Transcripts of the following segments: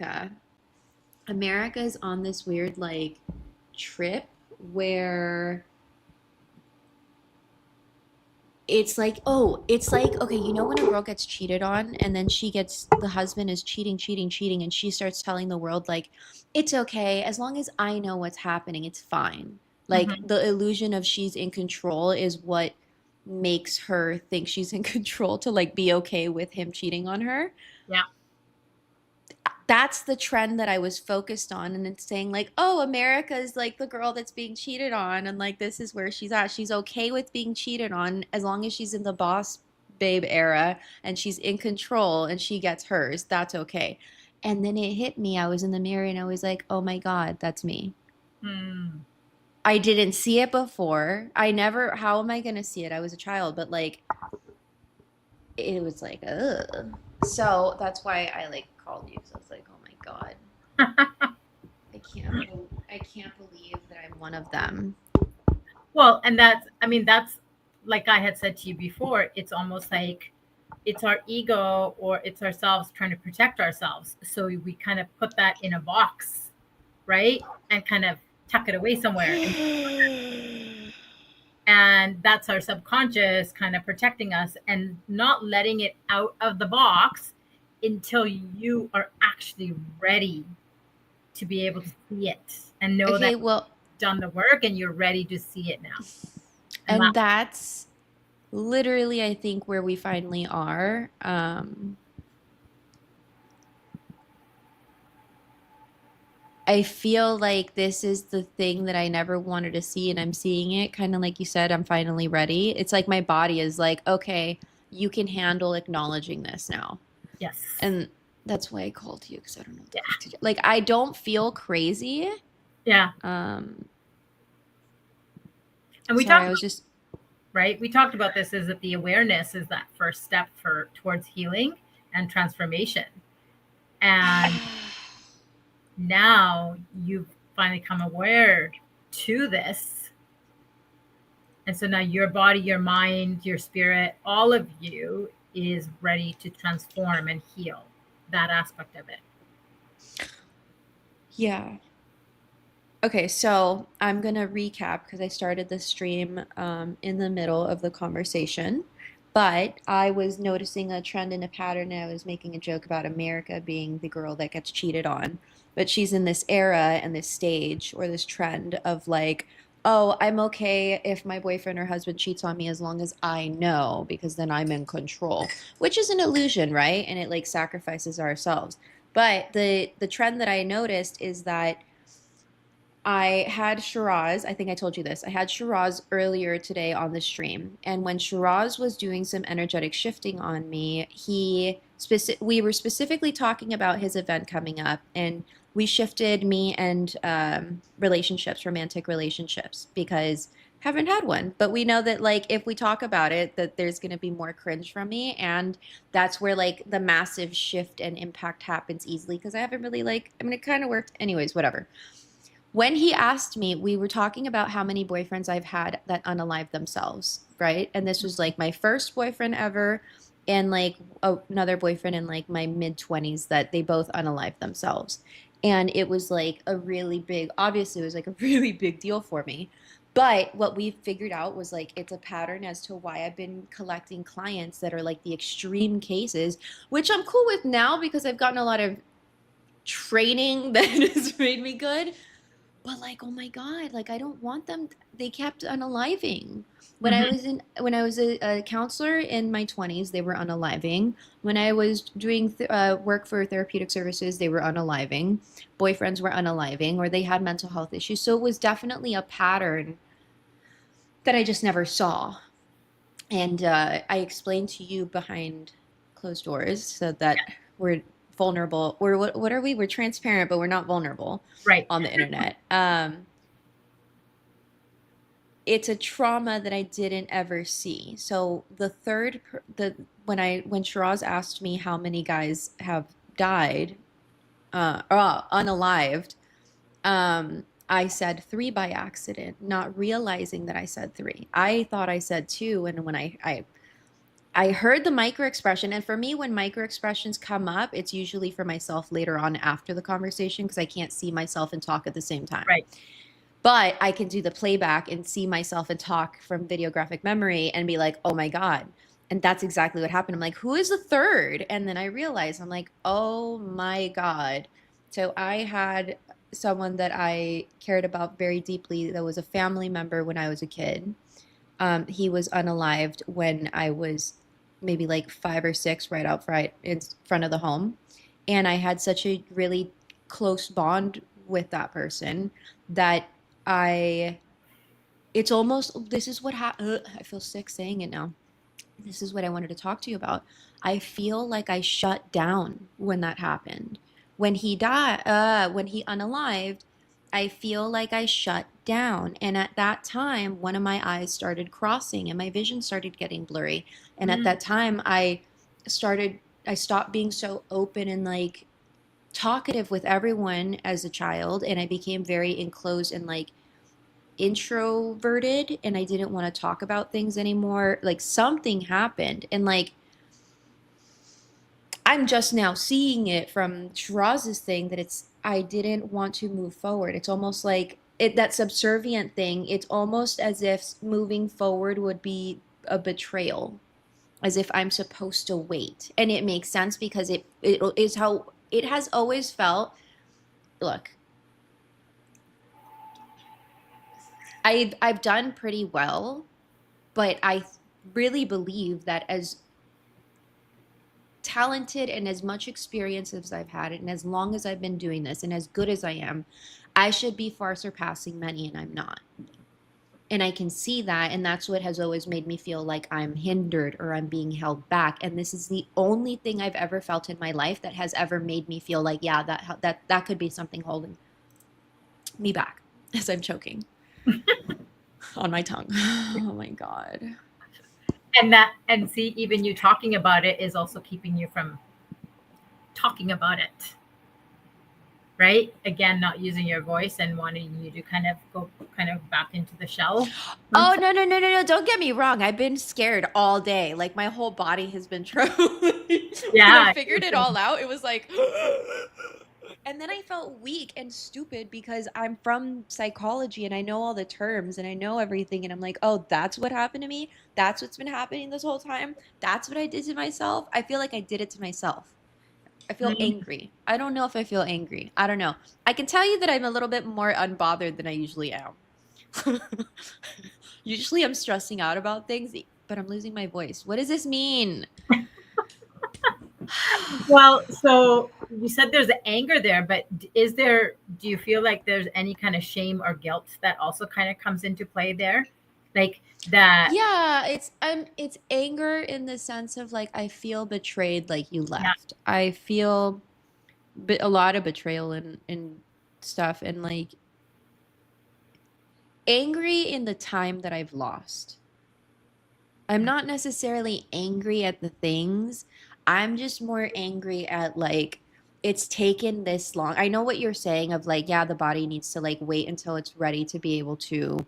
America. America is on this weird like trip where it's like, okay, you know when a girl gets cheated on and then the husband is cheating, and she starts telling the world, like, it's okay, as long as I know what's happening, it's fine. Like, Hmm. the illusion of she's in control is what makes her think she's in control to, like, be okay with him cheating on her. Yeah. That's the trend that I was focused on. And it's saying, like, oh, America is like the girl that's being cheated on. And like, this is where she's at. She's okay with being cheated on as long as she's in the boss babe era and she's in control and she gets hers. That's okay. And then it hit me. I was in the mirror and I was like, oh my God, that's me. Mm. I didn't see it before. I never, how am I going to see it? I was a child, but like, it was like, ugh. So that's why I like called you. So I was like, oh my God. I can't believe that I'm one of them. Well, and that's like I had said to you before, it's almost like it's our ego or it's ourselves trying to protect ourselves. So we kind of put that in a box, right? And kind of tuck it away somewhere. And that's our subconscious kind of protecting us and not letting it out of the box until you are actually ready to be able to see it and know that Okay, well, you've done the work and you're ready to see it now. And and that's literally, I think, where we finally are. I feel like this is the thing that I never wanted to see, and I'm seeing it. Kind of like you said, I'm finally ready. It's like my body is like, okay, you can handle acknowledging this now. yes. And that's why I called you because I don't know what the Yeah. fuck to do. Like, I don't feel crazy. Yeah. Um, And we Sorry, talked I was about, just, right? We talked about this is that the awareness is that first step for towards healing and transformation. And now you've finally come aware to this. And so now your body, your mind, your spirit, all of you is ready to transform and heal that aspect of it. yeah. Okay, so I'm gonna recap because I started the stream in the middle of the conversation, but I was noticing a trend and a pattern, and I was making a joke about America being the girl that gets cheated on, but she's in this era and this stage or this trend of like, oh, I'm okay if my boyfriend or husband cheats on me as long as I know because then I'm in control, which is an illusion, right? And it like sacrifices ourselves. But the trend that I noticed is that I had Shiraz, I think I told you this. I had Shiraz earlier today on the stream. And when Shiraz was doing some energetic shifting on me, we were specifically talking about his event coming up, and we shifted me and relationships, romantic relationships, because I haven't had one. But we know that like if we talk about it, that there's going to be more cringe from me, and that's where like the massive shift and impact happens easily because I haven't really like, I mean, it kind of worked anyways, whatever. When he asked me, we were talking about how many boyfriends I've had that unalived themselves, right? And this was like my first boyfriend ever, and like another boyfriend in like my mid 20s that they both unalived themselves. And it was like a really big, obviously, it was like a really big deal for me. But what we figured out was like it's a pattern as to why I've been collecting clients that are like the extreme cases, which I'm cool with now because I've gotten a lot of training that has made me good. But like, oh my God, like I don't want them. They kept unaliving. Mm-hmm. When I was a counselor in my 20s, they were unaliving. When I was doing work for therapeutic services, they were unaliving. Boyfriends were unaliving, or they had mental health issues. So it was definitely a pattern that I just never saw. And I explained to you behind closed doors so that we're vulnerable. What are we? We're transparent, but we're not vulnerable Right. on the internet. It's a trauma that I didn't ever see. So when Shiraz asked me how many guys have died or unalived, I said three by accident, not realizing that I said three. I thought I said two, and when I heard the micro expression, and for me, when micro expressions come up, it's usually for myself later on after the conversation because I can't see myself and talk at the same time. Right. But I can do the playback and see myself and talk from videographic memory and be like, oh my God. And that's exactly what happened. I'm like, who is the third? And then I realized, I'm like, oh my God. So I had someone that I cared about very deeply that was a family member when I was a kid. He was unalived when I was maybe like 5 or 6, right in front of the home. And I had such a really close bond with that person that I, it's almost, this is what I feel sick saying it now. This is what I wanted to talk to you about. I feel like I shut down when that happened. When he unalived, I feel like I shut down. And at that time, one of my eyes started crossing and my vision started getting blurry. And at Mm. that time, started, I stopped being so open and like talkative with everyone as a child. And I became very enclosed and like introverted and I didn't want to talk about things anymore. Like something happened and like I'm just now seeing it from Shiraz's thing that it's I didn't want to move forward. It's almost like that subservient thing. It's almost as if moving forward would be a betrayal, as if I'm supposed to wait. And it makes sense because it is how it has always felt. Look, I've done pretty well, but I really believe that as talented and as much experience as I've had, and as long as I've been doing this, and as good as I am, I should be far surpassing many, and I'm not. And I can see that, and that's what has always made me feel like I'm hindered or I'm being held back. And this is the only thing I've ever felt in my life that has ever made me feel like, yeah, that could be something holding me back as I'm choking on my tongue. Oh my God. And that, and see, even you talking about it is also keeping you from talking about it, right? Again, not using your voice and wanting you to kind of go kind of back into the shell Oh, concept. no, no, no, no, no. Don't get me wrong. I've been scared all day. Like my whole body has been when I Yeah, figured it all out, it was like and then I felt weak and stupid because I'm from psychology and I know all the terms and I know everything and I'm like, "Oh, that's what happened to me? That's what's been happening this whole time? That's what I did to myself?" I feel like I did it to myself. I feel mm, angry. I don't know if I feel angry. I don't know. I can tell you that I'm a little bit more unbothered than I usually am. Usually I'm stressing out about things, but I'm losing my voice. What does this mean? well, so you said there's anger there, but is there, do you feel like there's any kind of shame or guilt that also kind of comes into play there? Like that, Yeah, it's anger in the sense of like I feel betrayed like you yeah, left. I feel a lot of betrayal and stuff and like angry in the time that I've lost. I'm not necessarily angry at the things. I'm just more angry at like it's taken this long. I know what you're saying of like, yeah, the body needs to like wait until it's ready to be able to.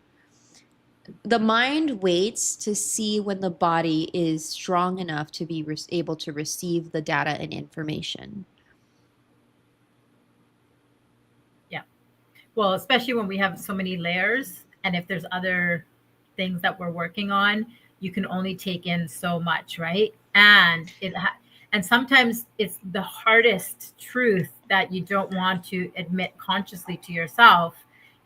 The mind waits to see when the body is strong enough to be able to receive the data and information. yeah. Well, especially when we have so many layers, and if there's other things that we're working on, you can only take in so much, right? And sometimes it's the hardest truth that you don't want to admit consciously to yourself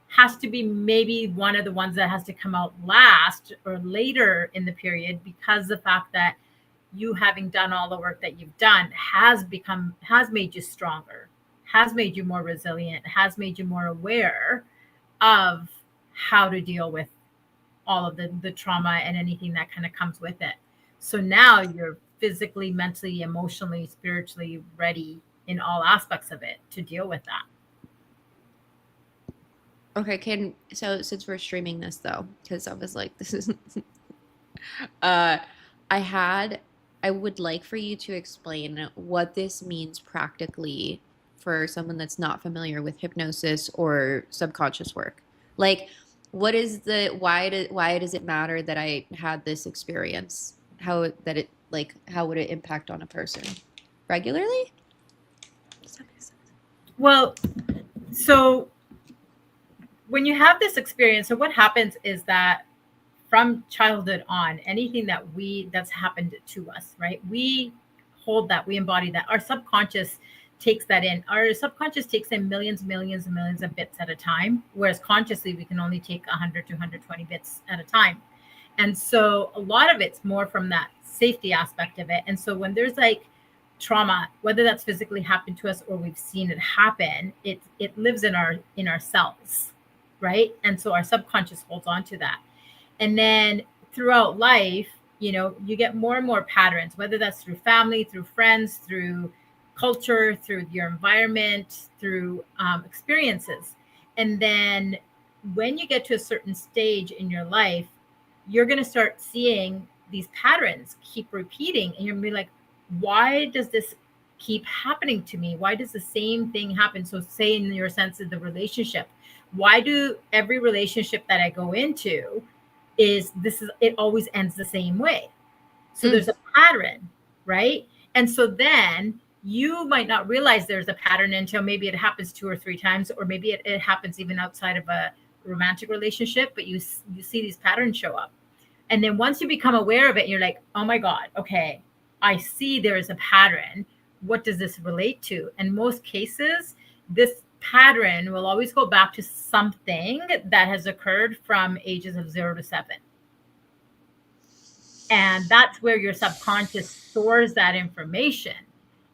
has to be maybe one of the ones that has to come out last or later in the period, because the fact that you having done all the work that you've done has made you stronger, has made you more resilient, has made you more aware of how to deal with all of the trauma and anything that kind of comes with it. So now you're physically, mentally, emotionally, spiritually ready in all aspects of it to deal with that. Okay, can so since we're streaming this though, because I was like, this is uh I had I would like for you to explain what this means practically for someone that's not familiar with hypnosis or subconscious work. Like, why does it matter that I had this experience? How that it like how would it impact on a person regularly? Does that make sense? Well, so when you have this experience, so what happens is that from childhood on, anything that's happened to us, right? We hold that, we embody that. Our subconscious takes that in. Our subconscious takes in millions and millions of bits at a time, whereas consciously we can only take 100 to 120 bits at a time. And so a lot of it's more from that safety aspect of it. And so when there's like trauma, whether that's physically happened to us or we've seen it happen, it lives in our cells, right? And so our subconscious holds on to that. And then throughout life, you get more and more patterns, whether that's through family, through friends, through culture, through your environment, through experiences. And then when you get to a certain stage in your life, you're going to start seeing these patterns keep repeating. And you're going to be like, why does this keep happening to me? Why does the same thing happen? So, say in your sense of the relationship, why do every relationship that I go into it always ends the same way? So Mm. there's a pattern, right? And so then you might not realize there's a pattern until maybe it happens 2 or 3 times, or maybe it happens even outside of a romantic relationship, but you see these patterns show up. And then once you become aware of it, you're like, oh my God, okay, I see there is a pattern. What does this relate to? In most cases, this pattern will always go back to something that has occurred from ages of 0 to 7. And that's where your subconscious stores that information.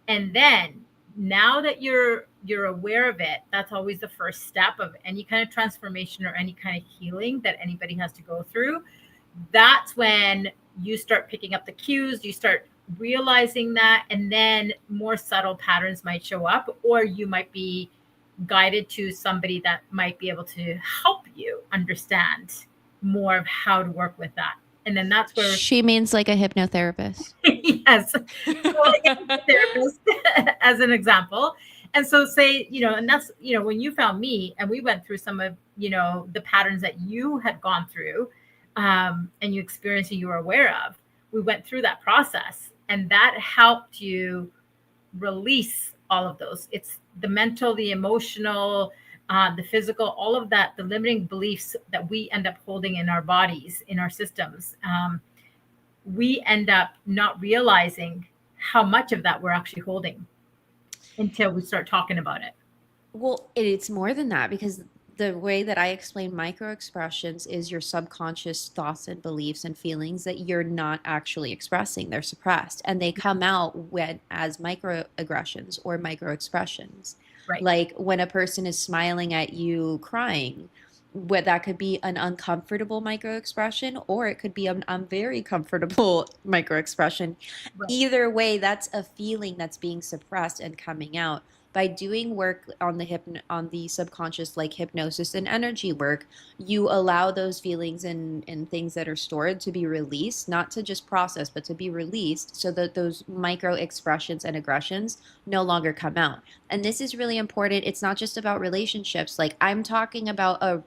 And then now that you're aware of it, that's always the first step of any kind of transformation or any kind of healing that anybody has to go through. That's when you start picking up the cues, you start realizing that, and then more subtle patterns might show up, or you might be guided to somebody that might be able to help you understand more of how to work with that. And then that's where She means like a hypnotherapist. yes. So like a therapist as an example. And so say, and that's, when you found me and we went through some of, the patterns that you had gone through, and you experienced and you were aware of, we went through that process and that helped you release all of those. It's the mental, the emotional, the physical, all of that, the limiting beliefs that we end up holding in our bodies, in our systems. We end up not realizing how much of that we're actually holding until we start talking about it. Well, it's more than that because the way that I explain micro expressions is your subconscious thoughts and beliefs and feelings that you're not actually expressing. They're suppressed and they come out when as microaggressions or micro expressions. Right. Like when a person is smiling at you crying, what that could be an uncomfortable micro expression or it could be a very comfortable micro expression. Right. Either way, that's a feeling that's being suppressed and coming out by doing work on on the subconscious like hypnosis and energy work. You allow those feelings and things that are stored to be released, not to just process but to be released so that those micro expressions and aggressions no longer come out. And this is really important. It's not just about relationships. Like I'm talking about a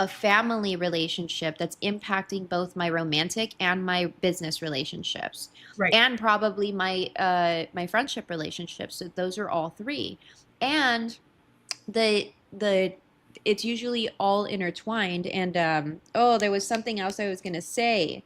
family relationship that's impacting both my romantic and my business relationships Right. and probably my friendship relationships. So those are all three. And the it's usually all intertwined. And oh, there was something else I was going to say.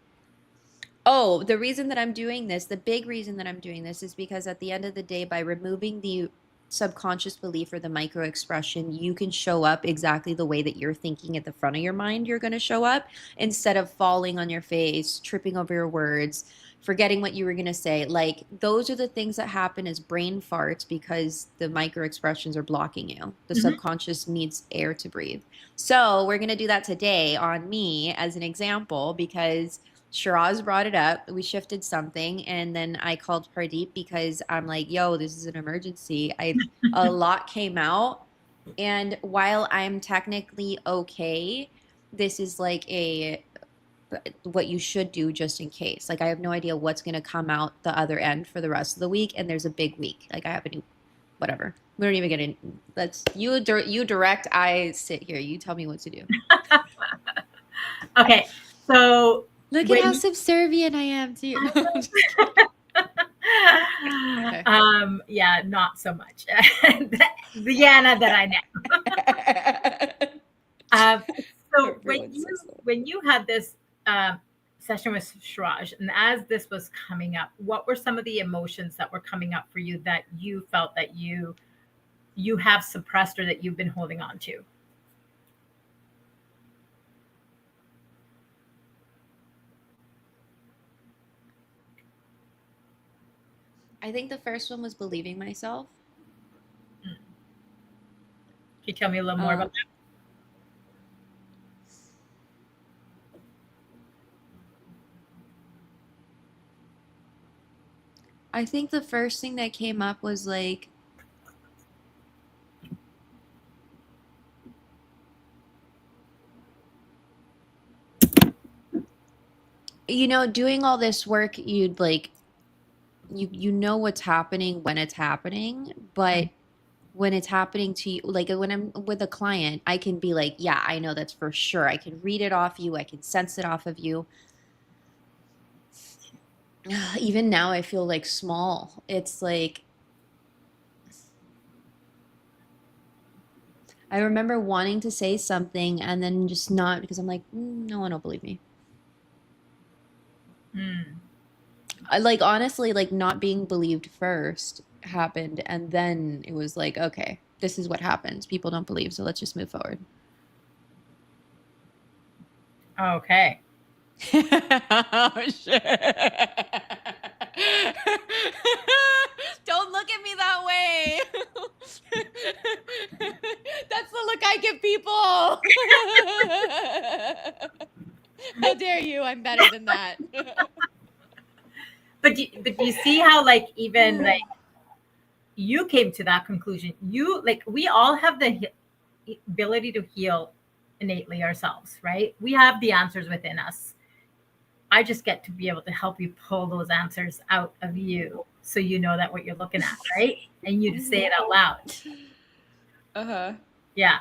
Oh, the reason that I'm doing this, the big reason that I'm doing this is because at the end of the day, by removing the subconscious belief or the micro expression, you can show up exactly the way that you're thinking at the front of your mind you're going to show up instead of falling on your face, tripping over your words, forgetting what you were going to say. Like those are the things that happen as brain farts because the micro expressions are blocking you. The Mm-hmm. subconscious needs air to breathe. So, we're going to do that today on me as an example because Shiraz brought it up. We shifted something, and then I called Pardeep because I'm like, "Yo, this is an emergency." A lot came out, and while I'm technically okay, this is like a what you should do just in case. Like I have no idea what's gonna come out the other end for the rest of the week, and there's a big week. Like I have a new whatever. We don't even get in. Let's you direct. I sit here. You tell me what to do. Okay. So Look at how when subservient I am to you. No, I'm just kidding. Okay. yeah, not so much. The Anna that I know. Um, so Everyone says that. when you had this session with Shiraz, and as this was coming up, what were some of the emotions that were coming up for you that you felt that you have suppressed or that you've been holding on to? I think the first one was believing myself. Mm. Can you tell me a little more Um, about that? I think the first thing that came up was like, doing all this work, you'd like you know what's happening when it's happening, but when it's happening to you, like when I'm with a client, I can be like, yeah, I know that's for sure. I can read it off you, I can sense it off of you. Even now I feel like small. It's like I remember wanting to say something and then just not because I'm like, no one will believe me. Mm. I like honestly like not being believed first happened and then it was like, okay, this is what happens. People don't believe, so let's just move forward. Okay. Oh shit. Don't look at me that way. That's the look I give people. How dare you? I'm better than that. But you see how like even like you came to that conclusion. You like we all have the ability to heal innately ourselves, right? We have the answers within us. I just get to be able to help you pull those answers out of you so you know that what you're looking at, right? And you to say it out loud. Uh-huh. Yeah.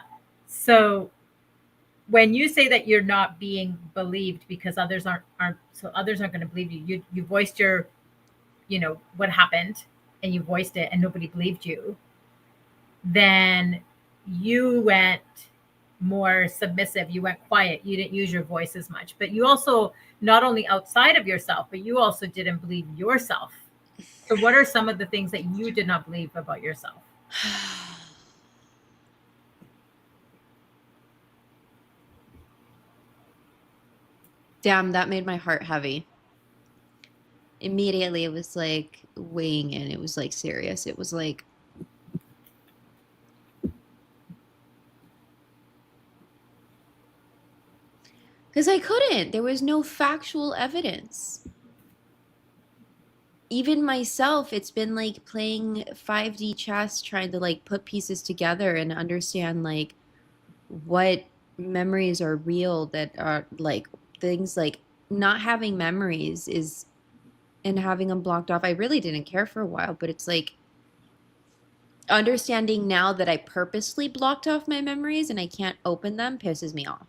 So when you say that you're not being believed because others aren't going to believe you, you voiced your, what happened and you voiced it and nobody believed you, then you went more submissive, you went quiet, you didn't use your voice as much, but you also not only outside of yourself, but you also didn't believe yourself. So what are some of the things that you did not believe about yourself? Damn, that made my heart heavy. Immediately it was like weighing in. It was like serious. It was like because I couldn't. There was no factual evidence. Even myself, it's been like playing 5D chess, trying to like put pieces together and understand like what memories are real that are like things like not having memories is and having them blocked off. I really didn't care for a while, but it's like understanding now that I purposely blocked off my memories and I can't open them pisses me off.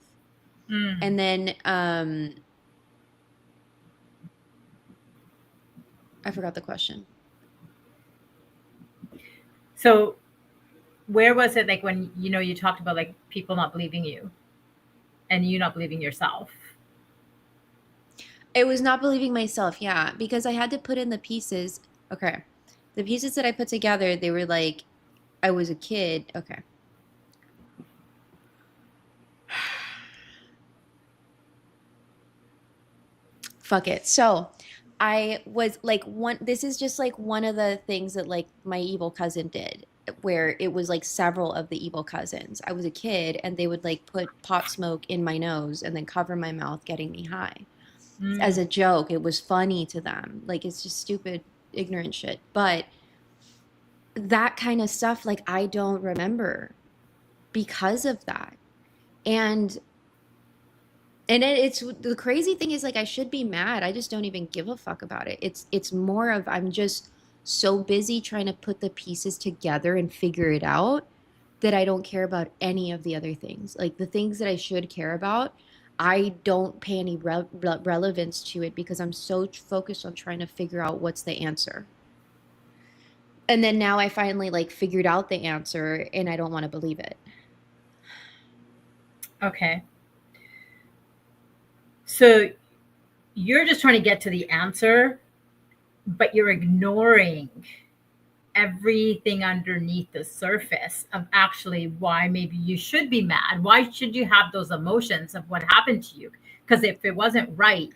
Mm. And then I forgot the question. So where was it like when you talked about like people not believing you and you not believing yourself? It was not believing myself, yeah, because I had to put in the pieces. Okay. The pieces that I put together, they were like I was a kid. Okay. Fuck it. So, I was like this is just like one of the things that like my evil cousin did where it was like several of the evil cousins. I was a kid and they would like put pot smoke in my nose and then cover my mouth getting me high. As Mm. a joke, it was funny to them. Like it's just stupid ignorant shit. But that kind of stuff like I don't remember because of that. And it's the crazy thing is like I should be mad. I just don't even give a fuck about it. It's more of I'm just so busy trying to put the pieces together and figure it out that I don't care about any of the other things. Like the things that I should care about, I don't pay any relevance to it because I'm so focused on trying to figure out what's the answer. And then now I finally like figured out the answer and I don't want to believe it. Okay. So you're just trying to get to the answer, but you're ignoring everything underneath the surface of actually why maybe you should be mad. Why should you have those emotions of what happened to you? Because if it wasn't right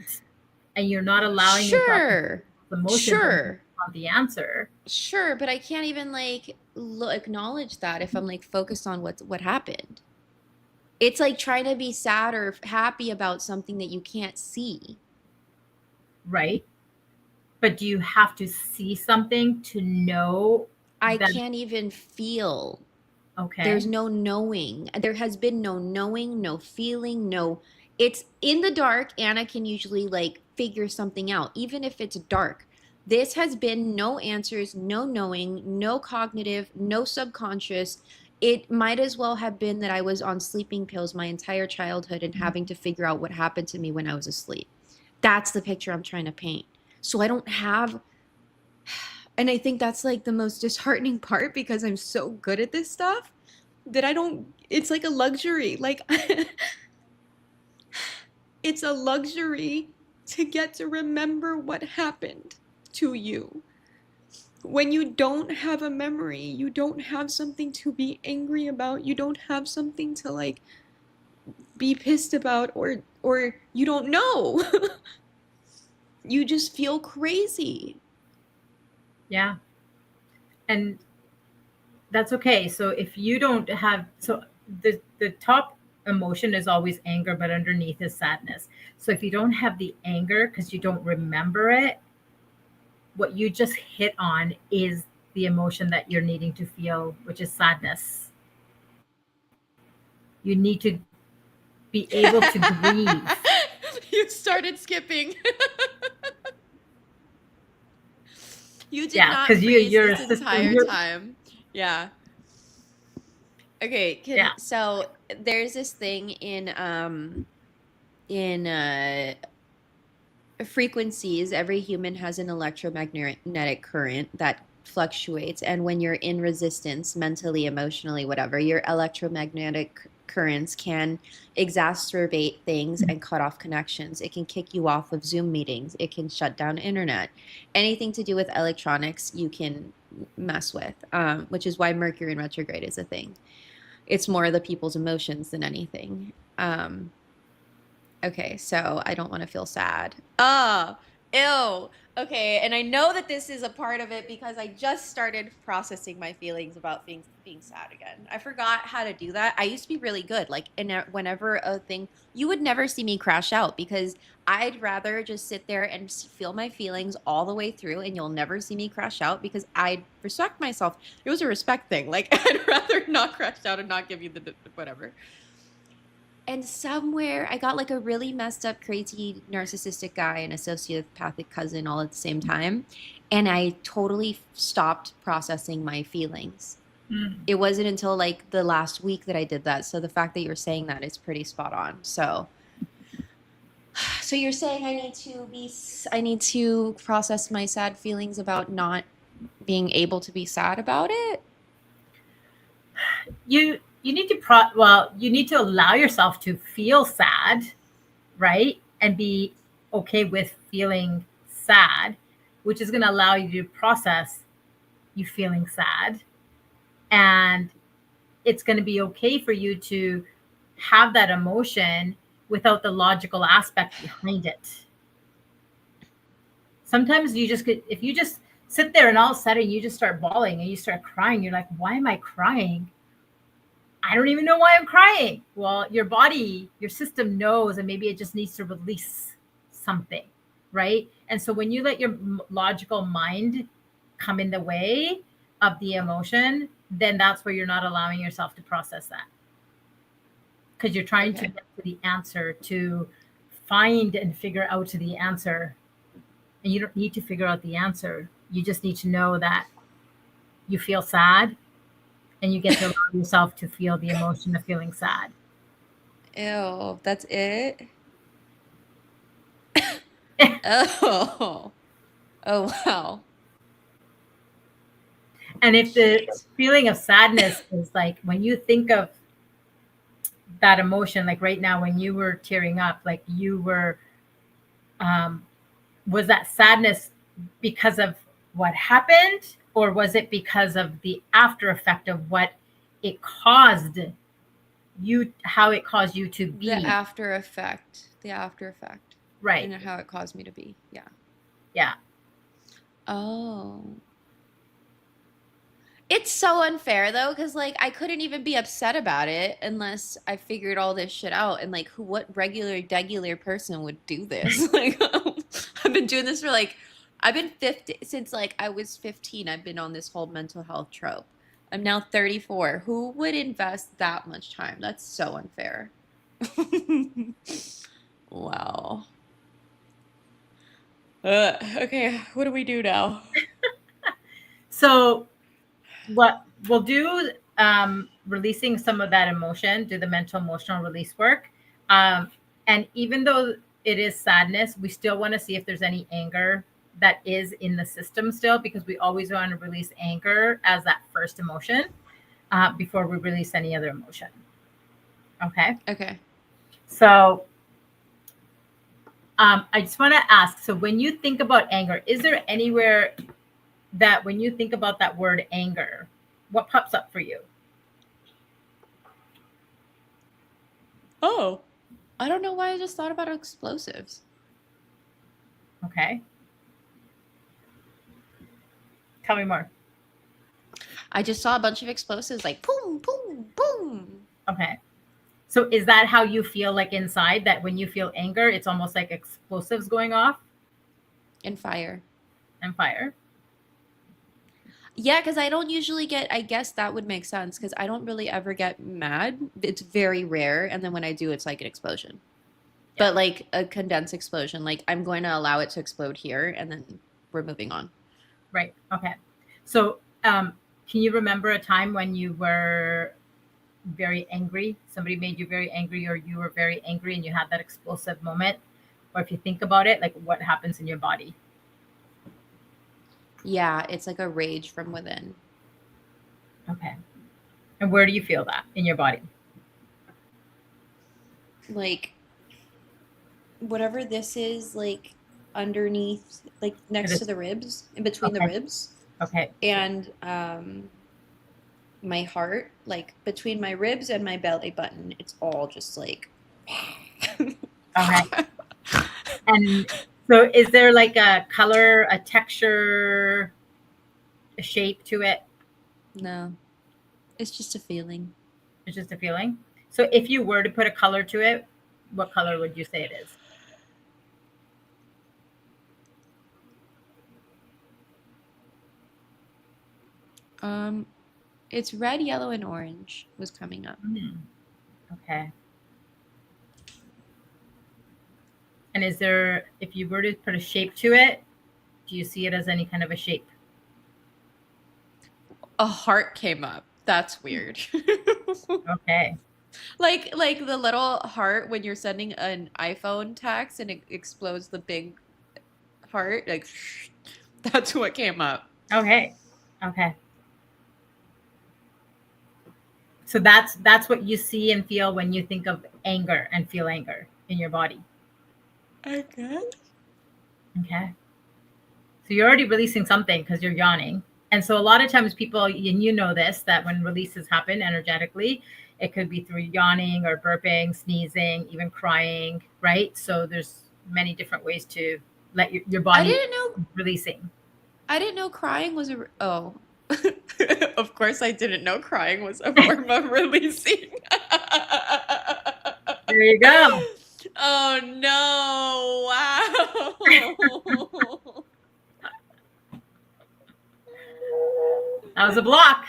and you're not allowing yourself to Sure. feel emotions and Sure. on the answer, Sure, but I can't even like acknowledge that if I'm like focused on what happened. It's like trying to be sad or happy about something that you can't see. right? But do you have to see something to know I that? can't even feel. There's Okay. no knowing. There has been no knowing, no feeling, no. It's in the dark. Anna can usually like figure something out, even if it's dark. This has been no answers, no knowing, no cognitive, no subconscious. It might as well have been that I was on sleeping pills my entire childhood and having to figure out what happened to me when I was asleep. That's the picture I'm trying to paint. So I don't have, and I think that's like the most disheartening part because I'm so good at this stuff that I don't, it's like a luxury. Like, it's a luxury to get to remember what happened to you. When you don't have a memory, you don't have something to be angry about, you don't have something to like be pissed about or you don't know. You just feel crazy. Yeah. And that's okay. So if you don't have, so the top emotion is always anger, but underneath is sadness. So if you don't have the anger because you don't remember it, what you just hit on is the emotion that you're needing to feel, which is sadness. You need to be able to grieve. You started skipping. You did Yeah, not because freeze you're a this system. entire You're, time. Yeah. Okay, yeah. can so there's this thing in frequencies. Every human has an electromagnetic current that fluctuates, and when you're in resistance mentally, emotionally, whatever, your electromagnetic currents can exacerbate things and cut off connections. It can kick you off of Zoom meetings. It can shut down internet. Anything to do with electronics, you can mess with, which is why Mercury in retrograde is a thing. It's more the people's emotions than anything. Okay, so I don't want to feel sad. Oh, ew. Okay, and I know that this is a part of it because I just started processing my feelings about things being sad again. I forgot how to do that. I used to be really good. Like, and whenever a thing, you would never see me crash out because I'd rather just sit there and feel my feelings all the way through, and you'll never see me crash out because I respect myself. It was a respect thing. Like, I'd rather not crash out and not give you the whatever. And somewhere I got like a really messed up, crazy, narcissistic guy and a sociopathic cousin all at the same time. And I totally stopped processing my feelings. Mm. It wasn't until like the last week that I did that. So the fact that you're saying that is pretty spot on. So you're saying I need to process my sad feelings about not being able to be sad about it? You need to you need to allow yourself to feel sad, right? And be okay with feeling sad, which is going to allow you to process you feeling sad. And it's going to be okay for you to have that emotion without the logical aspect behind it. Sometimes you just get, if you just sit there and all of a sudden you just start bawling and you start crying, you're like, why am I crying? I don't even know why I'm crying. Well, your body, your system knows, and maybe it just needs to release something, right? And so when you let your logical mind come in the way of the emotion, then that's where you're not allowing yourself to process that because you're trying to Okay. get to the answer, to find and figure out to the answer. And you don't need to figure out the answer. You just need to know that you feel sad and you get to allow yourself to feel the emotion of feeling sad. Ew, that's it? Oh. Oh, wow. And if the Shit. feeling of sadness is like when you think of that emotion, like right now when you were tearing up, like you were, um, was that sadness because of what happened, or was it because of the after effect of what it caused you, how it caused you to The be? after effect. The after effect. Right. And how it caused me to be. Yeah. Yeah. Oh. It's so unfair though, because like I couldn't even be upset about it unless I figured all this shit out. And like, what regular person would do this? Like, I've been doing this for like, I've been 50 since like I was 15. I've been on this whole mental health trope. I'm now 34. Who would invest that much time? That's so unfair. Wow. Okay, what do we do now? So what we'll do, releasing some of that emotion, do the mental emotional release work. um, and even though it is sadness, we still want to see if there's any anger that is in the system still, because we always want to release anger as that first emotion, before we release any other emotion. Okay. Okay. So, I just want to ask, so when you think about anger, is there anywhere that when you think about that word anger, what pops up for you? Oh, I don't know why I just thought about explosives. Okay. Tell me more. I just saw a bunch of explosives like boom, boom, boom, Okay. So is that how you feel like inside, that when you feel anger, it's almost like explosives going off and fire. and fire? Yeah, because I don't usually get, I guess that would make sense because I don't really ever get mad. It's very rare. And then when I do, it's like an explosion, Yeah. but like a condensed explosion. Like I'm going to allow it to explode here and then we're moving on. Right. Okay. So, can you remember a time when you were very angry? Somebody made you very angry, or you were very angry and you had that explosive moment? Or if you think about it, like what happens in your body? Yeah, it's like a rage from within. Okay. And where do you feel that in your body? Like whatever this is, like underneath, like It next to is. the ribs, in between the Okay. ribs. Okay. So, And my heart, like between my ribs and my belly button, it's all just like okay. And so is there like a color, a texture, a shape to it? no, it's just a feeling. It's just a feeling. So if you were to put a color to it, what color would you say it is? Um, it's red, yellow, and orange was coming up. Hmm. Okay. And is there, if you were to put a shape to it, do you see it as any kind of a shape? A heart came up. That's weird. Okay. Like the little heart when you're sending an iPhone text and it explodes the big heart. Like that's what came up. Okay. Okay. So that's what you see and feel when you think of anger and feel anger in your body. I guess. Okay. So you're already releasing something because you're yawning. And so a lot of times people, and you know this, that when releases happen energetically, it could be through yawning or burping, sneezing, even crying, right? So there's many different ways to let your I body didn't know releasing. I didn't know crying was a oh. Of course I didn't know crying was a form of releasing. There you go. Oh no. Wow. That was a block.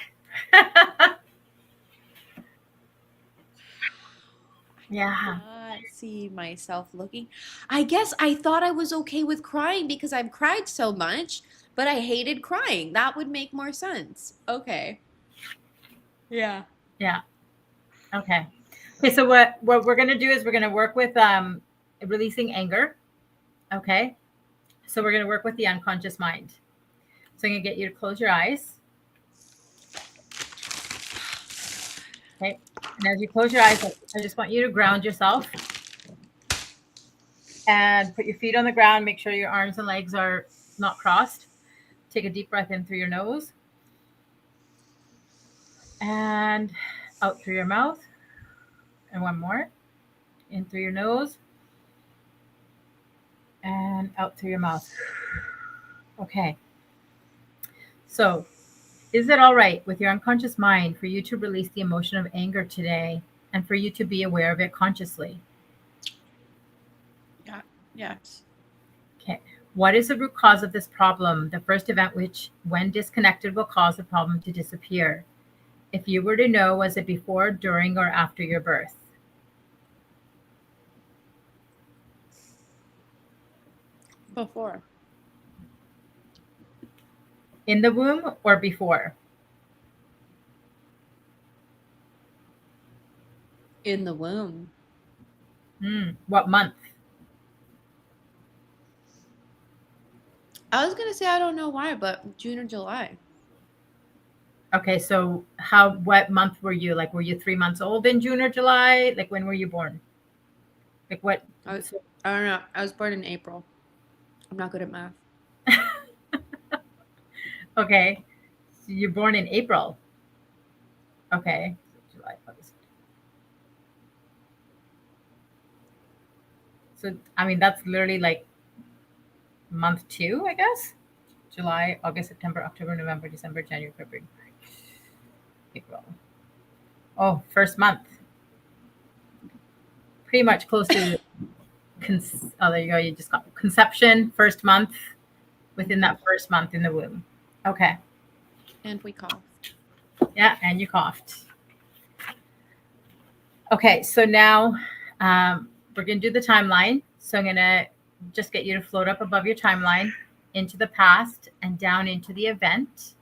Yeah. Not see myself looking. I guess I thought I was okay with crying because I've cried so much, but I hated crying. That would make more sense. Okay. Yeah. Yeah. Okay. Okay, so what we're gonna do is we're gonna work with releasing anger. Okay, so we're gonna work with the unconscious mind. So I'm gonna get you to close your eyes. Okay, and as you close your eyes, I just want you to ground yourself and put your feet on the ground. Make sure your arms and legs are not crossed. Take a deep breath in through your nose and out through your mouth. And one more. In through your nose and out through your mouth. Okay. So, is it all right with your unconscious mind for you to release the emotion of anger today and for you to be aware of it consciously? Yeah. Yes. Okay. What is the root cause of this problem? The first event which, when disconnected, will cause the problem to disappear. If you were to know, was it before, during, or after your birth? Before. In the womb or before? In the womb. What month? I was gonna say I don't know why, but June or July. Okay, so what month were you? Like, were you 3 months old in June or July? Like, when were you born? Like, what? I So, I don't know. I was born in April. I'm not good at math. okay, so you're born in April. Okay, July, August. So, I mean, that's literally like month two, I guess. July, August, September, October, November, December, January, February, March, April. Oh, first month. Pretty much close to. Oh, there you go. You just got conception, first month, within that first month in the womb. Okay. And we coughed. Yeah, and you coughed. Okay, so now we're going to do the timeline. So I'm going to just get you to float up above your timeline into the past and down into the event,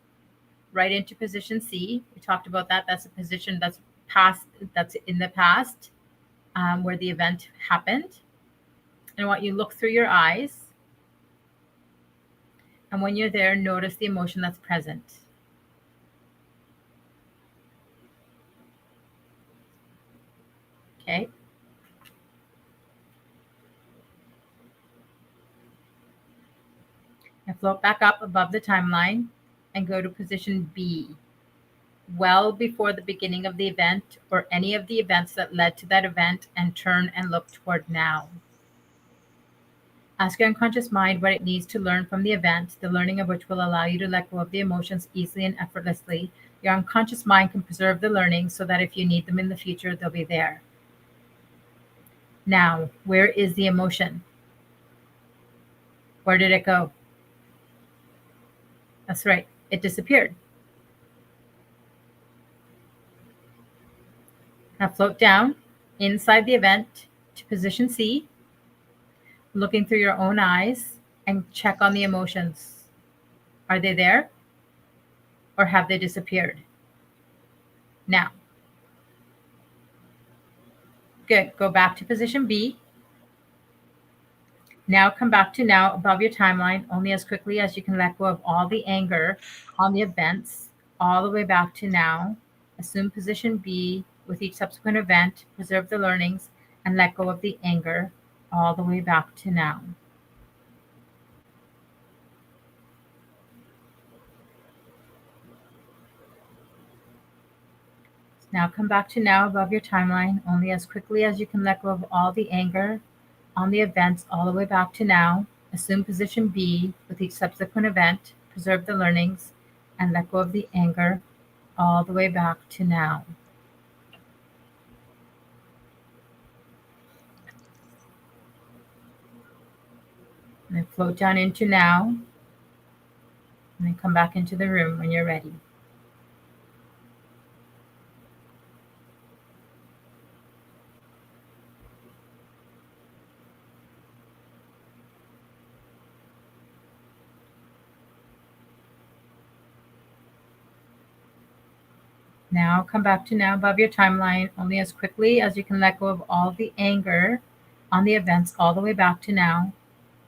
right into position C. We talked about that. That's a position that's past, that's in the past, where the event happened. And I want you to look through your eyes. And when you're there, notice the emotion that's present. Okay. And float back up above the timeline and go to position B, well before the beginning of the event or any of the events that led to that event, and turn and look toward now. Ask your unconscious mind what it needs to learn from the event, the learning of which will allow you to let go of the emotions easily and effortlessly. Your unconscious mind can preserve the learning so that if you need them in the future, they'll be there. Now, where is the emotion? Where did it go? That's right, it disappeared. Now float down inside the event to position C, looking through your own eyes, and check on the emotions. Are they there or have they disappeared? Now, good. Go back to position B. Now come back to now above your timeline only as quickly as you can let go of all the anger on the events all the way back to now. Assume position B with each subsequent event, preserve the learnings, and let go of the anger all the way back to now. Now come back to now above your timeline only as quickly as you can let go of all the anger on the events all the way back to now. Assume position B with each subsequent event, preserve the learnings, and let go of the anger all the way back to now. And then float down into now, and then come back into the room when you're ready. Now come back to now above your timeline only as quickly as you can let go of all the anger on the events all the way back to now.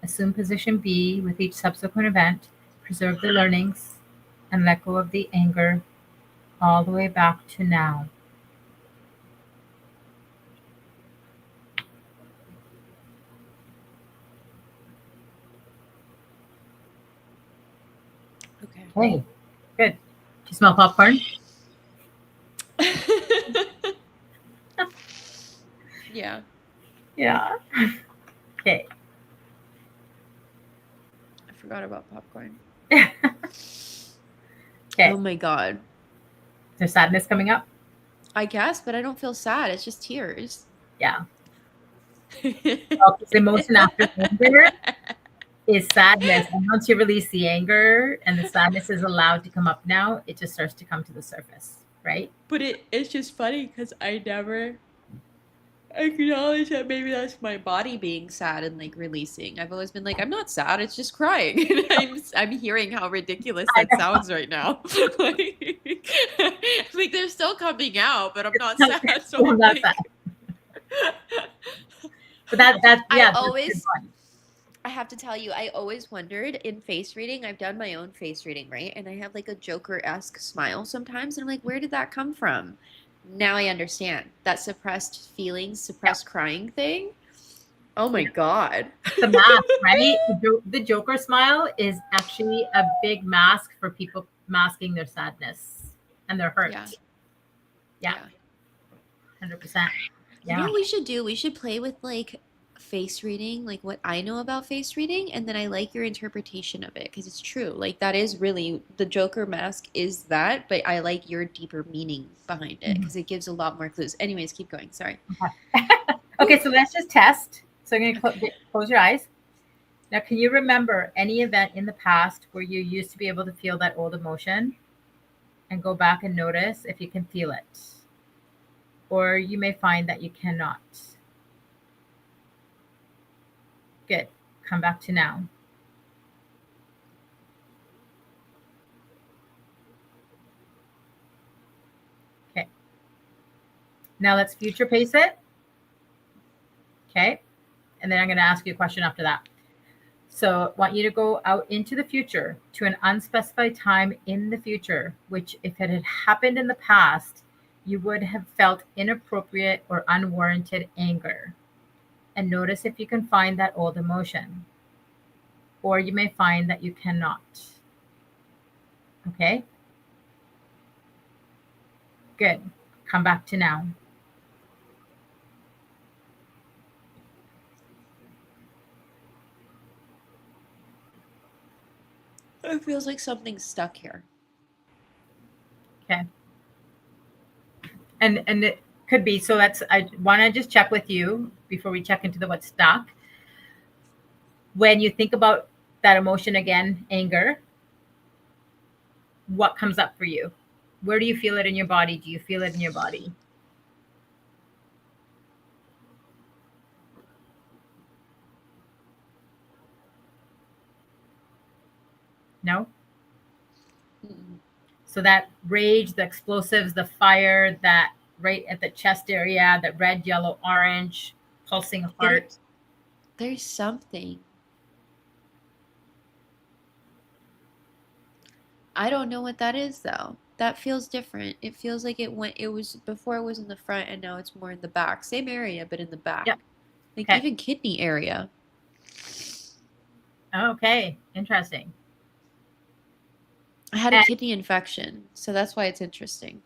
Assume position B with each subsequent event. Preserve the learnings and let go of the anger all the way back to now. Okay. Hey, good. Do you smell popcorn? Yeah. Yeah. Okay. I forgot about popcorn. Okay. Oh Is my God. there sadness coming up? I guess, but I don't feel sad. It's just tears. Yeah. Well, the emotion after anger is sadness. And once you release the anger and the sadness is allowed to come up now, it just starts to come to the surface, right? But it's just funny because I never acknowledge that maybe that's my body being sad and like releasing. I've always been like, I'm not sad, it's just crying. And I'm hearing how ridiculous I that sounds right now. like, like they're still coming out, but I'm not know. sad. So I'm I'm not sad. like But that's I yeah, that's a good always one. I have to tell you, I always wondered in face reading. I've done my own face reading, right? And I have like a Joker-esque smile sometimes. And I'm like, where did that come from? Now I understand that suppressed feelings, Yeah. suppressed crying thing. Oh my Yeah. God. The mask, right? The Joker smile is actually a big mask for people masking their sadness and their Yeah. hurt. Yeah, Yeah. 100%. You know Yeah. what we should do? We should play with like face reading, like what I know about face reading, and then I like your interpretation of it because it's true. Like that is really the Joker mask is that, but I like your deeper meaning behind it Mhm. because it gives a lot more clues. Anyways, keep going. Sorry. Okay. Whew. Okay, so let's just test. So you're going Okay. to close your eyes. Now, can you remember any event in the past where you used to be able to feel that old emotion and go back and notice if you can feel it? Or you may find that you cannot. Good. Come back to now. Okay. Now let's future pace it. Okay. And then I'm going to ask you a question after that. So I want you to go out into the future to an unspecified time in the future, which if it had happened in the past, you would have felt inappropriate or unwarranted anger. And notice if you can find that old emotion, or you may find that you cannot. Okay, good. Come back to now. It feels like something's stuck here. Okay, and it could be. So that's I want to just check with you before we check into the what's stuck. When you think about that emotion again, anger, what comes up for you? Where do you feel it in your body? Do you feel it in your body? No? Mm-mm. So that rage, the explosives, the fire, that right at the chest area, that red, yellow, orange, pulsing There, heart. there's something. I don't know what that is though. That feels different. It feels like it was before it was in the front and now it's more in the back. Same area, but in the Yep. back. Like Okay. even kidney area. Okay. Interesting. I had a And kidney infection, so that's why it's interesting.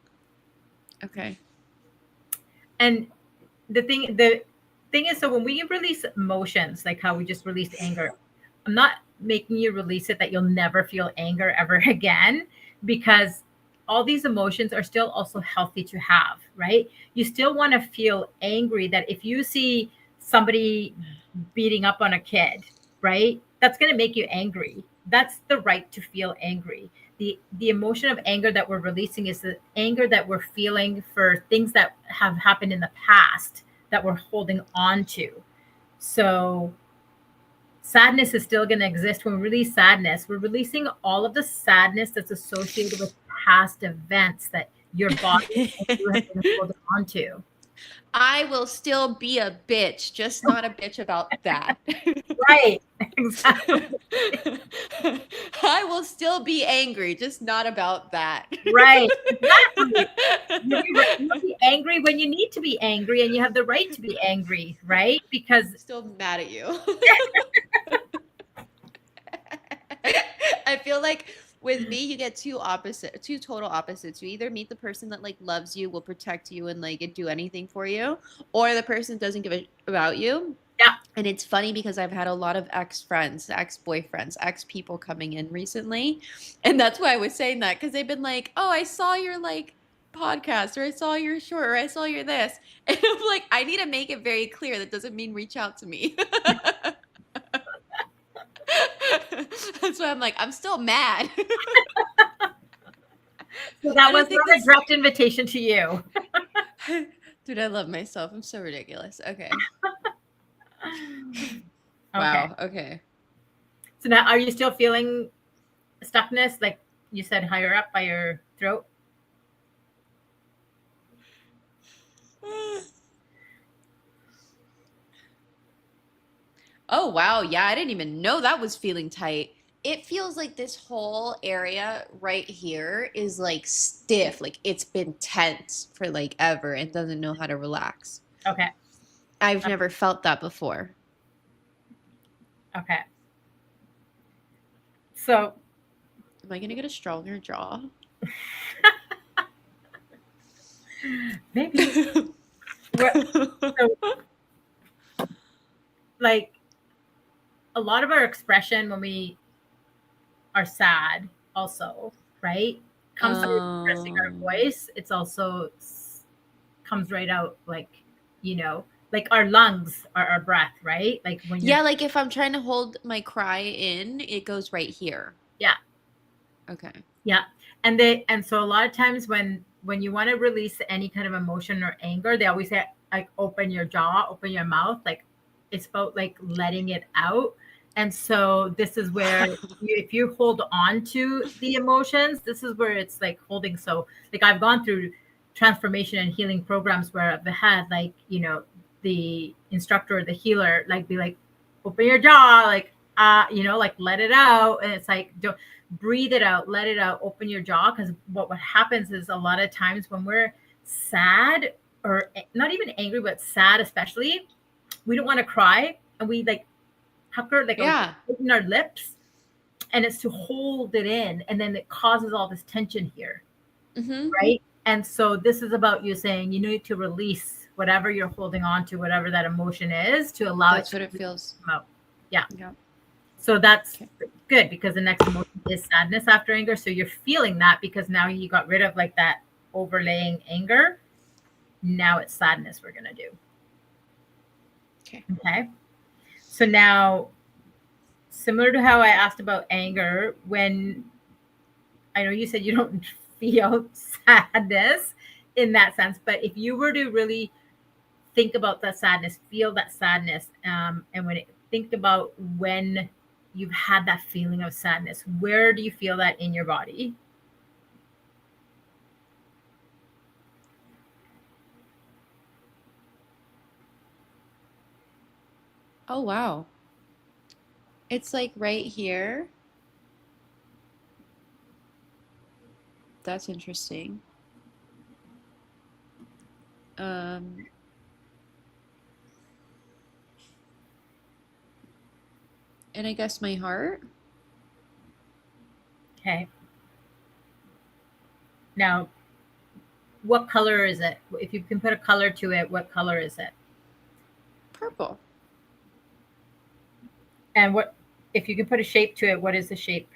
Okay. and the thing is, so when we release emotions, like how we just released anger, I'm not making you release it that you'll never feel anger ever again, because all these emotions are still also healthy to have, right? You still want to feel angry that if you see somebody beating up on a kid, right? That's going to make you angry. That's the right to feel angry. The emotion of anger that we're releasing is the anger that we're feeling for things that have happened in the past that we're holding on to. So sadness is still going to exist. When we release sadness, we're releasing all of the sadness that's associated with past events that your body and you have been holding on to. I will still be a bitch, just not a bitch about that. Right. Exactly. I will still be angry, just not about that. Right. Exactly. You'll be angry when you need to be angry, and you have the right to be angry, right? Because Still mad at you. I feel like with me, you get two total opposites. You either meet the person that like loves you, will protect you, and like do anything for you, or the person doesn't give a about you. yeah, And it's funny because I've had a lot of ex friends, ex boyfriends, ex people coming in recently, and that's why I was saying that because they've been like, "Oh, I saw your like podcast, or I saw your short, or I saw your this," and I'm like, I need to make it very clear that doesn't mean reach out to me. That's why I'm like, I'm still mad. so that I was don't think not a this. direct invitation to you. Dude, I love myself. I'm so ridiculous. Okay. Okay. Wow. Okay. So now, are you still feeling stuckness, like you said, higher up by your throat? Oh, wow. Yeah, I didn't even know that was feeling tight. It feels like this whole area right here is like stiff, like it's been tense for like ever and doesn't know how to relax. Okay. I've never felt that before. Okay. So Am I gonna get a stronger jaw? maybe what, so like a lot of our expression when we are sad also, right? Comes through expressing our Um, voice. It's also comes right out like, like our lungs are our breath, right? Like when you're yeah, like if I'm trying to hold my cry in, it goes right here. yeah, Okay. yeah. And so a lot of times when you want to release any kind of emotion or anger, they always say like open your jaw, open your mouth, like it's about like letting it out. And so this is where if you hold on to the emotions, this is where it's like holding. So like I've gone through transformation and healing programs where I've had like, the instructor or the healer like be like, open your jaw, like like let it out. And it's like don't breathe it out, let it out, open your jaw. Because what happens is a lot of times when we're sad or not even angry, but sad, especially, we don't want to cry and we like pucker, like Yeah. open our lips, and it's to hold it in. And then it causes all this tension here, Mm-hmm. right? And so this is about you saying you need to release whatever you're holding on to, whatever that emotion is, to allow it That's to what it feels. come out. Yeah. Yeah. So that's Okay. good because the next emotion is sadness after anger. So you're feeling that because now you got rid of like that overlaying anger. Now it's sadness we're going to do. Okay. Okay. So now, similar to how I asked about anger, when I know you said you don't feel sadness in that sense, but if you were to really think about that sadness, feel that sadness, and think about when you've had that feeling of sadness, where do you feel that in your body? Oh, wow. It's like right here. That's interesting. Um, and I guess my heart. Okay. Now, what color is it? If you can put a color to it, what color is it? Purple. And what, if you can put a shape to it, what is the shape?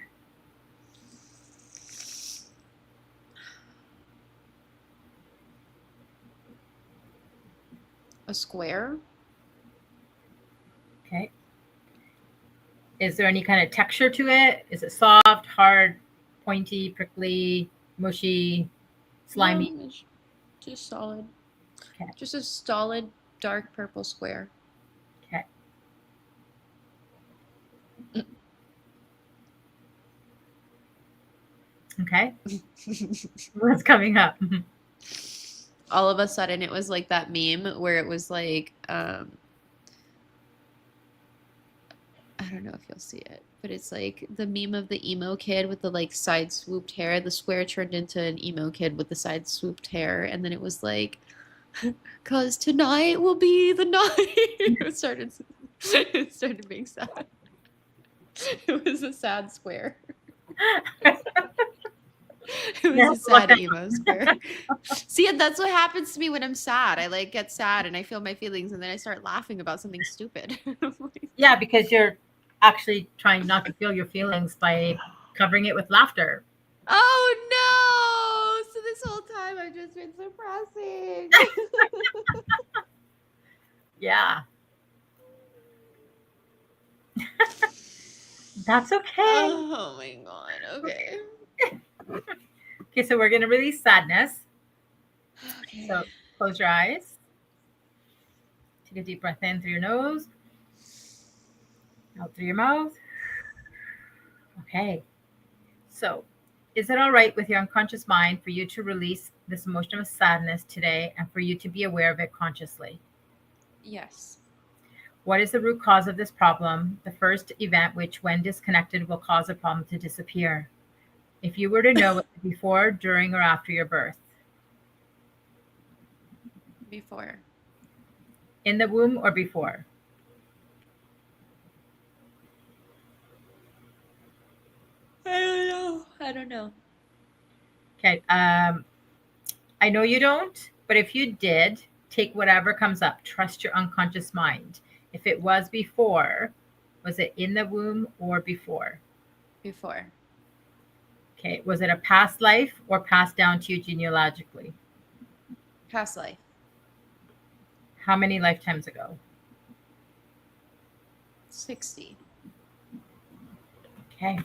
A square. Okay. Is there any kind of texture to it? Is it soft, hard, pointy, prickly, mushy, No, slimy? it's just solid. Okay. Just a solid dark purple square. Okay. Okay. What's coming up? All of a sudden it was like that meme where it was like I don't know if you'll see it, but it's like the meme of the emo kid with the like side swooped hair. The square turned into an emo kid with the side swooped hair, and then it was like, "Cause tonight will be the night." It started being sad. It was a sad square. It was Yes, a look sad at emo square. See, that's what happens to me when I'm sad. I like get sad and I feel my feelings, and then I start laughing about something stupid. yeah, because you're actually trying not to feel your feelings by covering it with laughter. Oh no! So this whole time I've just been suppressing. Yeah, that's okay. Oh my god. Okay. Okay, so we're going to release sadness. Okay. So close your eyes. Take a deep breath in through your nose, out through your mouth. Okay. So, is it all right with your unconscious mind for you to release this emotion of sadness today and for you to be aware of it consciously? Yes. What is the root cause of this problem? The first event which, when disconnected, will cause a problem to disappear. If you were to know it before, during, or after your birth, Before. in the womb or before. I don't know. I don't know. Okay. I know you don't, but if you did, take whatever comes up. Trust your unconscious mind. If it was before, was it in the womb or before? Before. Okay. Was it a past life or passed down to you genealogically? Past life. How many lifetimes ago? 60. Okay.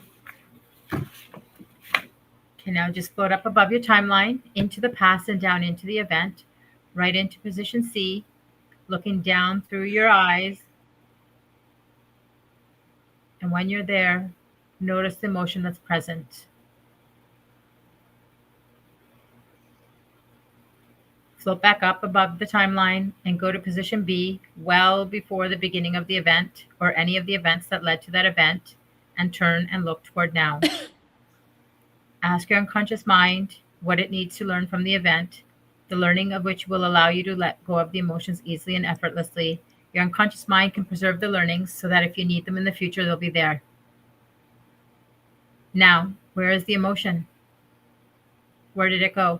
Okay, now just float up above your timeline, into the past and down into the event, right into position C, looking down through your eyes. And when you're there, notice the emotion that's present. Float back up above the timeline and go to position B, well before the beginning of the event or any of the events that led to that event, and turn and look toward now. Ask your unconscious mind what it needs to learn from the event, the learning of which will allow you to let go of the emotions easily and effortlessly. Your unconscious mind can preserve the learnings so that if you need them in the future, they'll be there. Now, where is the emotion? Where did it go?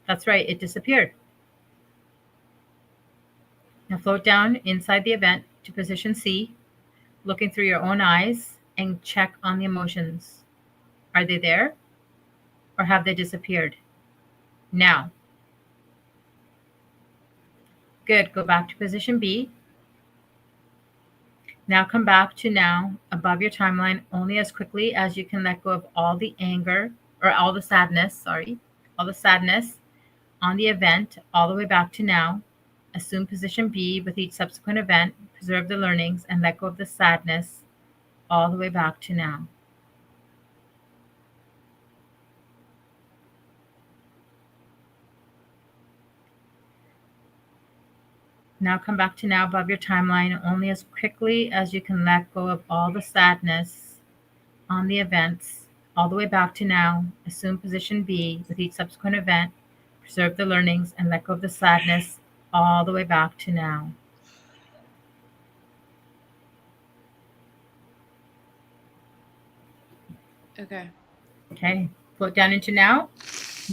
That's right, it disappeared. Now float down inside the event to position C, looking through your own eyes, and check on the emotions. Are they there or have they disappeared? Now. Good. Go back to position B. Now come back to now above your timeline only as quickly as you can let go of all the anger or all the sadness, all the sadness on the event all the way back to now. Assume position B with each subsequent event, preserve the learnings, and let go of the sadness all the way back to now. Now come back to now above your timeline only as quickly as you can let go of all the sadness on the events all the way back to now. Assume position B with each subsequent event, preserve the learnings, and let go of the sadness all the way back to now. Okay. Okay, float down into now.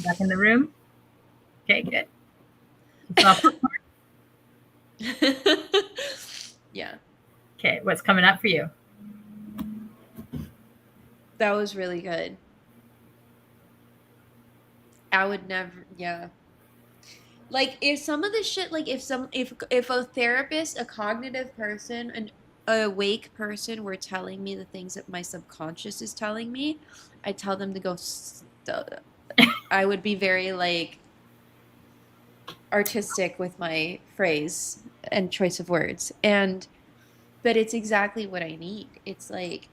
Back in the room. Okay, good. Yeah. Okay, what's coming up for you? That was really good. I would never, yeah. Like if some of the shit, like if a therapist, a cognitive person, an awake person were telling me the things that my subconscious is telling me, I tell them to go I would be very like artistic with my phrase and choice of words. And but it's exactly what I need. It's like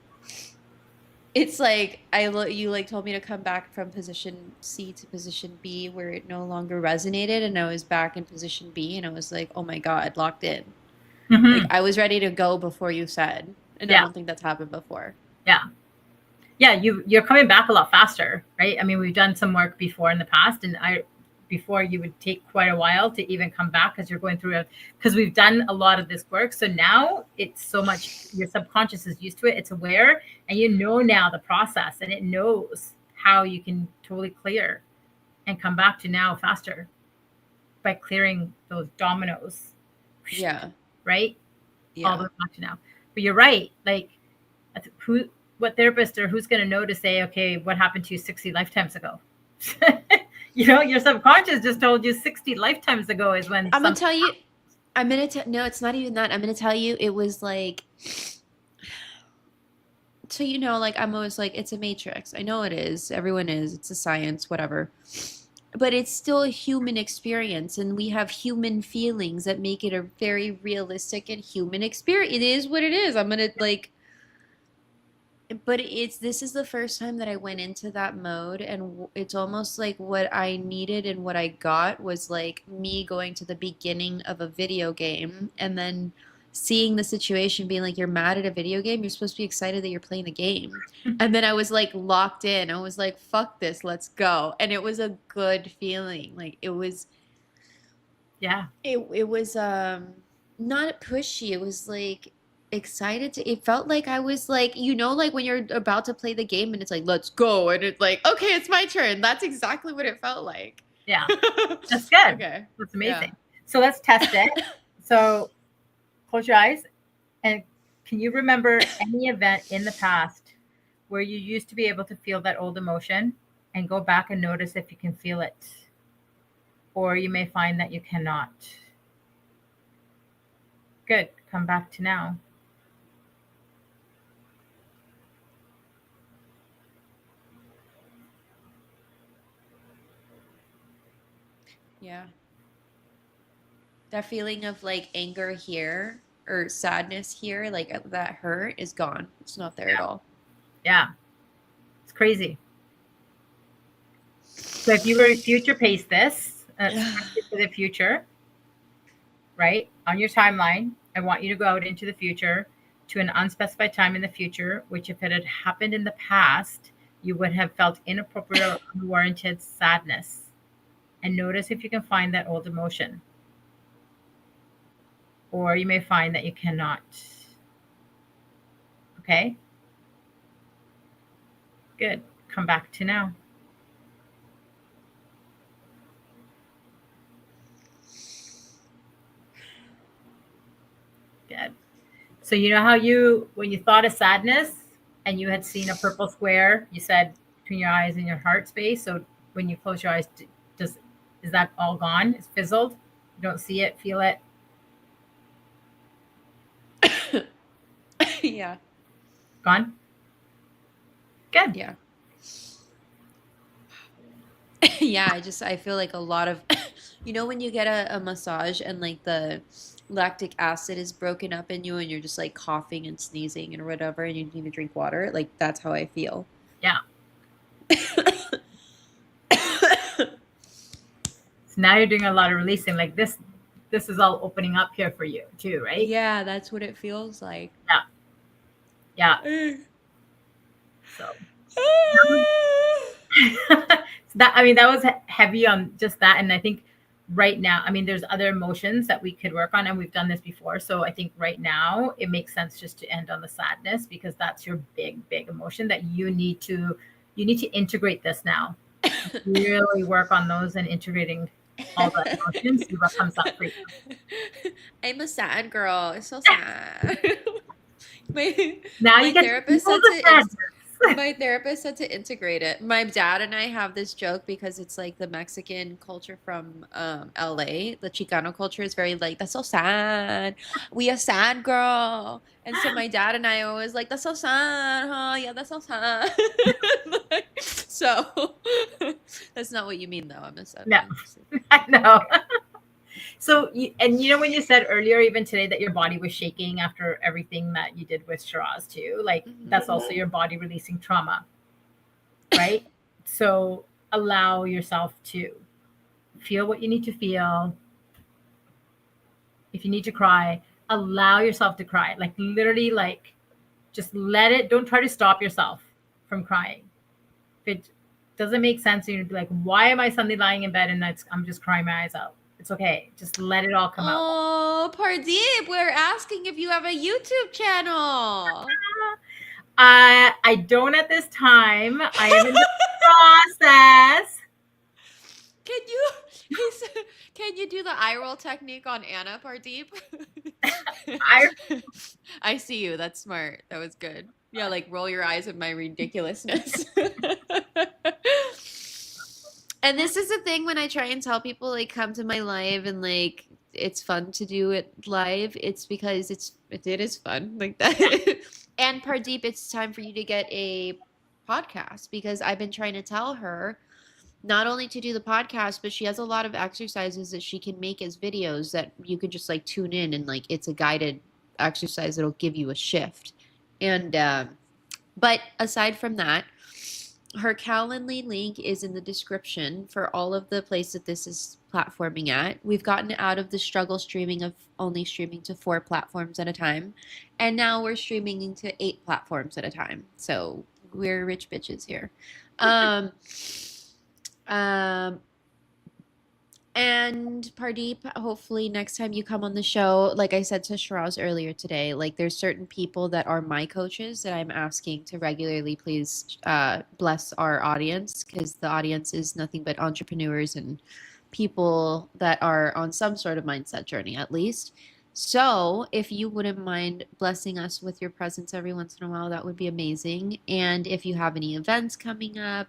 It's like you like told me to come back from position C to position B where it no longer resonated, and I was back in position B, and I was like, oh my God, locked in. Like Hmm. I was ready to go before you said, and I Yeah, don't think that's happened before. yeah, yeah. You're coming back a lot faster, right? I mean, we've done some work before in the past, and I before you would take quite a while to even come back because you're going through it, because we've done a lot of this work. So now it's so much, your subconscious is used to it, it's aware, and you know now the process, and it knows how you can totally clear and come back to now faster by clearing those dominoes, Yeah. right? All the Yeah. way back to now. But you're right. Like, who, what therapist or who's going to know to say, okay, what happened to you 60 lifetimes ago? You know, your subconscious just told you 60 lifetimes ago is when I'm gonna something. tell you, I'm gonna tell, no, it's not even that. I'm gonna tell you, it was like, so like I'm always like, it's a matrix. I know it is. Everyone is. It's a science, whatever. But it's still a human experience, and we have human feelings that make it a very realistic and human experience. It is what it is. I'm gonna like, but this is the first time that I went into that mode, and it's almost like what I needed and what I got was like me going to the beginning of a video game and then seeing the situation being like, you're mad at a video game, you're supposed to be excited that you're playing the game. And then I was like locked in. I was like, fuck this, let's go. And it was a good feeling. Like Yeah. it was not pushy. It was like excited to, it felt like I was like, like when you're about to play the game and it's like, let's go, and it's like, okay, it's my turn. That's exactly what it felt like. Yeah. That's good. Okay. That's Yeah. amazing. So let's test it. So close your eyes, and can you remember any event in the past where you used to be able to feel that old emotion, and go back and notice if you can feel it? Or you may find that you cannot. Good. Come back to now. Yeah. That feeling of like anger here or sadness here, like that hurt is gone. It's not there at Yeah. all. Yeah. It's crazy. So if you were to future pace this, to the future, right? On your timeline, I want you to go out into the future to an unspecified time in the future, which if it had happened in the past, you would have felt inappropriate or unwarranted sadness. And notice if you can find that old emotion. Or you may find that you cannot. Okay? Good. Come back to now. Good. So you know how when you thought of sadness and you had seen a purple square, you said between your eyes and your heart space. So when you close your eyes, does is that all gone? It's fizzled. You don't see it, feel it. Yeah. Gone. Good. Yeah. Yeah, I feel like a lot of when you get a massage and like the lactic acid is broken up in you and you're just like coughing and sneezing and whatever and you need to drink water, like that's how I feel. Yeah. So now you're doing a lot of releasing. Like this. This is all opening up here for you too, right? Yeah, that's what it feels like. Yeah. Yeah. So so that, I mean, that was heavy on just that. And I think right now, I mean, there's other emotions that we could work on, and we've done this before. So I think right now it makes sense just to end on the sadness, because that's your big emotion that you need to integrate this now. Really work on those and integrating all the emotions, see what comes up for you. I'm a sad girl. It's so sad. my Now you my get to feel therapist said the sadness. my therapist said to integrate it. My dad and I have this joke because it's like the Mexican culture from LA. The Chicano culture is very like, that's so sad. We a sad girl. And so my dad and I always like, that's so sad, huh? Yeah, that's so sad. So that's not what you mean though. I'm a sad No, person. I know. So, and you know, when you said earlier, even today, that your body was shaking after everything that you did with Shiraz too, like that's also your body releasing trauma, right? So allow yourself to feel what you need to feel. If you need to cry, allow yourself to cry. Like literally, like just let it. Don't try to stop yourself from crying. If it doesn't make sense, you'd be like, "Why am I suddenly lying in bed and I'm just crying my eyes out?" It's okay. Just let it all come out. Oh, Pardeep, we're asking if you have a YouTube channel. I don't at this time. I am in the process. Can you he's, can you do the eye roll technique on Anna, Pardeep? I I see you. That's smart. That was good. Yeah, like roll your eyes at my ridiculousness. And this is the thing when I try and tell people like come to my live and like it's fun to do it live. It's because it is fun like that. And Pardeep, it's time for you to get a podcast because I've been trying to tell her not only to do the podcast, but she has a lot of exercises that she can make as videos that you can just like tune in and like it's a guided exercise that'll give you a shift. And but aside from that, her Calendly link is in the description for all of the places that this is platforming at. We've gotten out of the struggle streaming of only streaming to 4 platforms at a time, and now we're streaming into 8 platforms at a time. So we're rich bitches here. Um, um, and Pardeep, hopefully next time you come on the show, like I said to Shiraz earlier today, like there's certain people that are my coaches that I'm asking to regularly please bless our audience because the audience is nothing but entrepreneurs and people that are on some sort of mindset journey at least. So if you wouldn't mind blessing us with your presence every once in a while, that would be amazing. And if you have any events coming up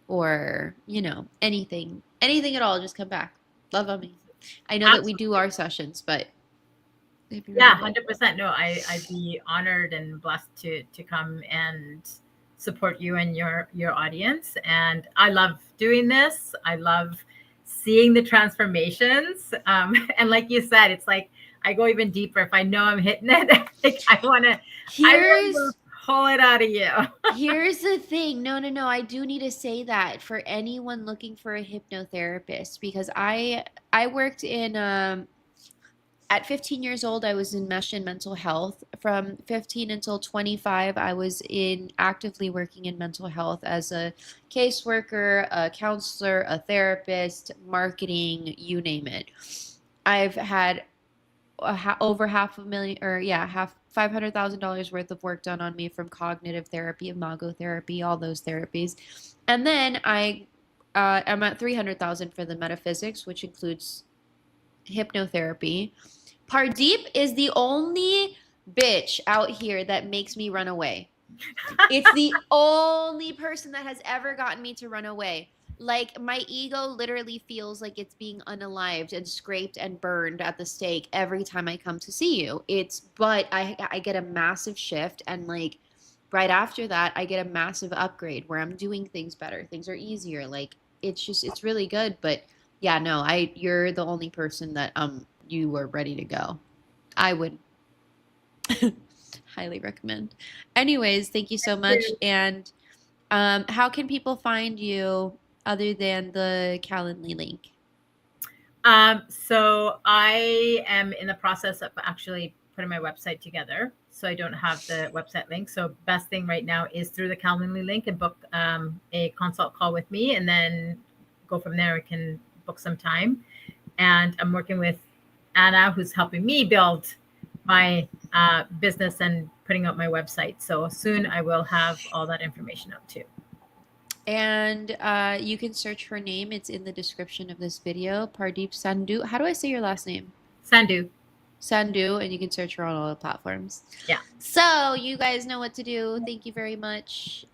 or, you know, anything at all, just come back. Love on me. I know that we do absolutely. our sessions, but it'd be really Yeah, good. 100%. No, I'd be honored and blessed to come and support you and your audience. And I love doing this. I love seeing the transformations. And like you said, it's like I go even deeper. If I know I'm hitting it, like I want to Here's pull it out of you. here's the thing. No, no, no. I do need to say that for anyone looking for a hypnotherapist because I worked in at 15 years old, I was enmeshed in mental health. From 15 until 25, I was in actively working in mental health as a caseworker, a counselor, a therapist, marketing, you name it. I've had over half a million, or yeah, half $500,000 worth of work done on me from cognitive therapy, imago therapy, all those therapies, and then I'm at 300,000 for the metaphysics, which includes hypnotherapy. Pardeep is the only bitch out here that makes me run away. It's the only person that has ever gotten me to run away. Like my ego literally feels like it's being unalived and scraped and burned at the stake every time I come to see you. But I get a massive shift and like right after that I get a massive upgrade where I'm doing things better. Things are easier. Like it's really good, but yeah, no, I you're the only person that you were ready to go. I would highly recommend. Anyways, thank you so much. And how can people find you other than the Calendly link? So I am in the process of actually putting my website together. So I don't have the website link. So best thing right now is through the Calendly link and book a consult call with me, and then go from there. I can book some time, and I'm working with Anna, who's helping me build my business and putting out my website. So soon I will have all that information out too. And you can search her name. It's in the description of this video. Pardeep Sandhu. How do I say your last name? Sandhu. Sandhu, and you can search her on all the platforms. Yeah. So you guys know what to do. Thank you very much.